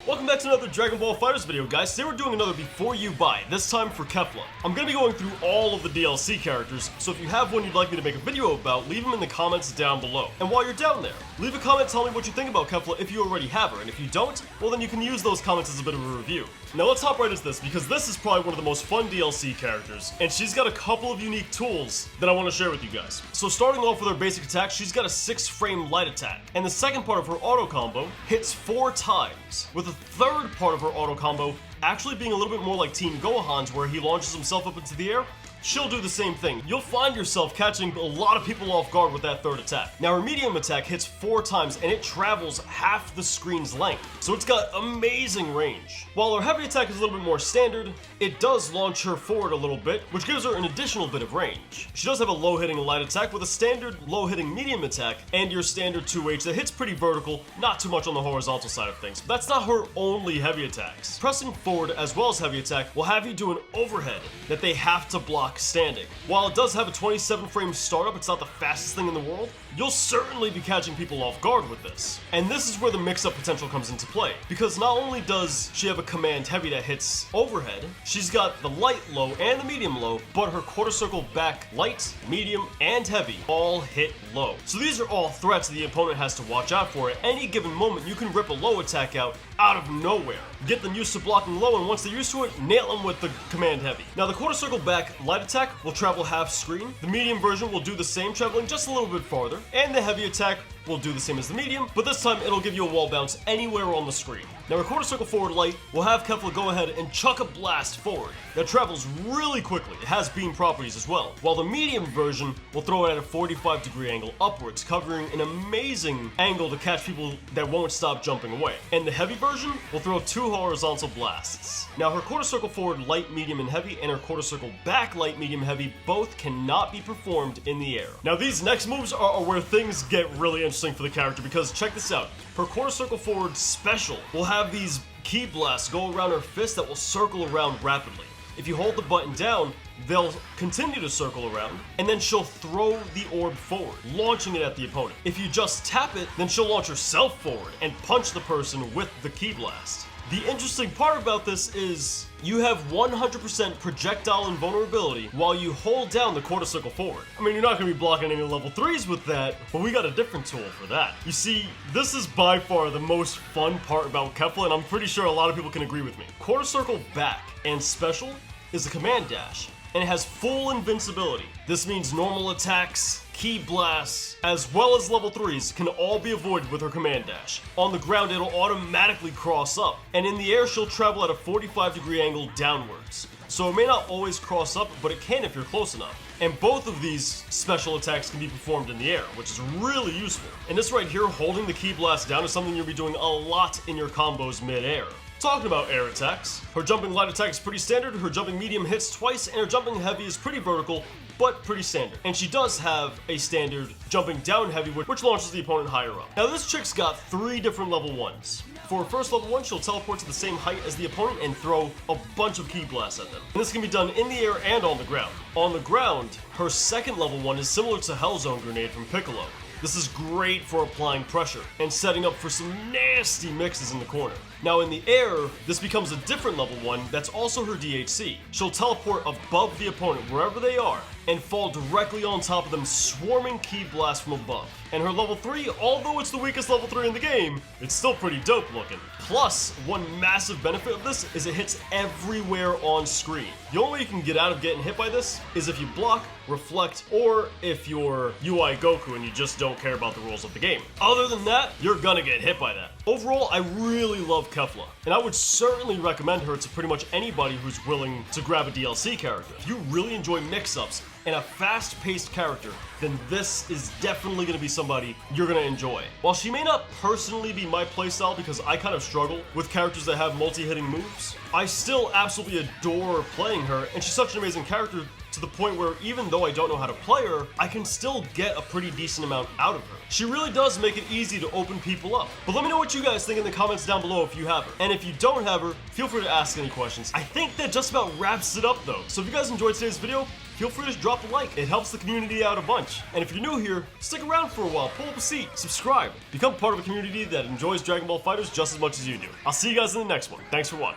Welcome back to another Dragon Ball FighterZ video, guys. Today we're doing another Before You Buy, this time for Kefla. I'm going to be going through all of the DLC characters, so if you have one you'd like me to make a video about, leave them in the comments down below. And while you're down there, leave a comment telling me what you think about Kefla if you already have her, and if you don't, well then you can use those comments as a bit of a review. Now let's hop right into this, because this is probably one of the most fun DLC characters, and she's got a couple of unique tools that I want to share with you guys. So starting off with her basic attack, she's got a 6-frame light attack, and the second part of her auto combo hits 4 times, with the third part of her auto combo actually being a little bit more like Team Gohan's, where he launches himself up into the air. She'll do the same thing. You'll find yourself catching a lot of people off guard with that third attack. Now her medium attack hits 4 times and it travels half the screen's length, so it's got amazing range. While her heavy attack is a little bit more standard, it does launch her forward a little bit, which gives her an additional bit of range. She does have a low-hitting light attack with a standard low-hitting medium attack and your standard 2H that hits pretty vertical, not too much on the horizontal side of things. But that's not her only heavy attacks. Pressing forward as well as heavy attack will have you do an overhead that they have to block standing. While it does have a 27-frame startup, it's not the fastest thing in the world, you'll certainly be catching people off guard with this. And this is where the mix-up potential comes into play, because not only does she have a command heavy that hits overhead, she's got the light low and the medium low, but her quarter circle back light, medium, and heavy all hit low. So these are all threats the opponent has to watch out for. At any given moment, you can rip a low attack out of nowhere. Get them used to blocking low, and once they're used to it, nail them with the command heavy. Now the quarter circle back light attack will travel half screen, the medium version will do the same, traveling just a little bit farther, and the heavy attack will do the same as the medium, but this time it'll give you a wall bounce anywhere on the screen. Now her quarter circle forward light will have Kefla go ahead and chuck a blast forward that travels really quickly. It has beam properties as well, while the medium version will throw it at a 45-degree angle upwards, covering an amazing angle to catch people that won't stop jumping away. And the heavy version will throw 2 horizontal blasts. Now her quarter circle forward light, medium, and heavy, and her quarter circle back light, medium, heavy both cannot be performed in the air. Now these next moves are where things get really interesting for the character, because check this out. Her quarter circle forward special will have these ki blasts go around her fist that will circle around rapidly. If you hold the button down, they'll continue to circle around, and then she'll throw the orb forward, launching it at the opponent. If you just tap it, then she'll launch herself forward and punch the person with the ki blast. The interesting part about this is you have 100% projectile invulnerability while you hold down the quarter circle forward. I mean, you're not going to be blocking any level 3s with that, but we got a different tool for that. You see, this is by far the most fun part about Kefla, and I'm pretty sure a lot of people can agree with me. Quarter circle back and special is a command dash, and it has full invincibility. This means normal attacks, ki blasts, as well as level 3s can all be avoided with her command dash. On the ground, it'll automatically cross up, and in the air, she'll travel at a 45-degree angle downwards. So it may not always cross up, but it can if you're close enough. And both of these special attacks can be performed in the air, which is really useful. And this right here, holding the ki blast down, is something you'll be doing a lot in your combos mid-air. Talking about air attacks, her jumping light attack is pretty standard, her jumping medium hits twice, and her jumping heavy is pretty vertical, but pretty standard. And she does have a standard jumping down heavy, which launches the opponent higher up. Now this chick's got 3 different level 1s. For her first level 1, she'll teleport to the same height as the opponent and throw a bunch of ki blasts at them. And this can be done in the air and on the ground. On the ground, her second level 1 is similar to Hellzone Grenade from Piccolo. This is great for applying pressure and setting up for some nasty mixes in the corner. Now in the air, this becomes a different level 1 that's also her DHC. She'll teleport above the opponent wherever they are and fall directly on top of them, swarming ki blasts from above. And her level 3, although it's the weakest level 3 in the game, it's still pretty dope looking. Plus, one massive benefit of this is it hits everywhere on screen. The only way you can get out of getting hit by this is if you block, reflect, or if you're UI Goku and you just don't care about the rules of the game. Other than that, you're gonna get hit by that. Overall, I really love Kefla, and I would certainly recommend her to pretty much anybody who's willing to grab a DLC character. If you really enjoy mix-ups and a fast-paced character, then this is definitely going to be somebody you're going to enjoy. While she may not personally be my playstyle because I kind of struggle with characters that have multi-hitting moves, I still absolutely adore playing her, and she's such an amazing character to the point where even though I don't know how to play her, I can still get a pretty decent amount out of her. She really does make it easy to open people up. But let me know what you guys think in the comments down below if you have her. And if you don't have her, feel free to ask any questions. I think that just about wraps it up though. So if you guys enjoyed today's video, feel free to drop a like. It helps the community out a bunch. And if you're new here, stick around for a while, pull up a seat, subscribe, become part of a community that enjoys Dragon Ball FighterZ just as much as you do. I'll see you guys in the next one. Thanks for watching.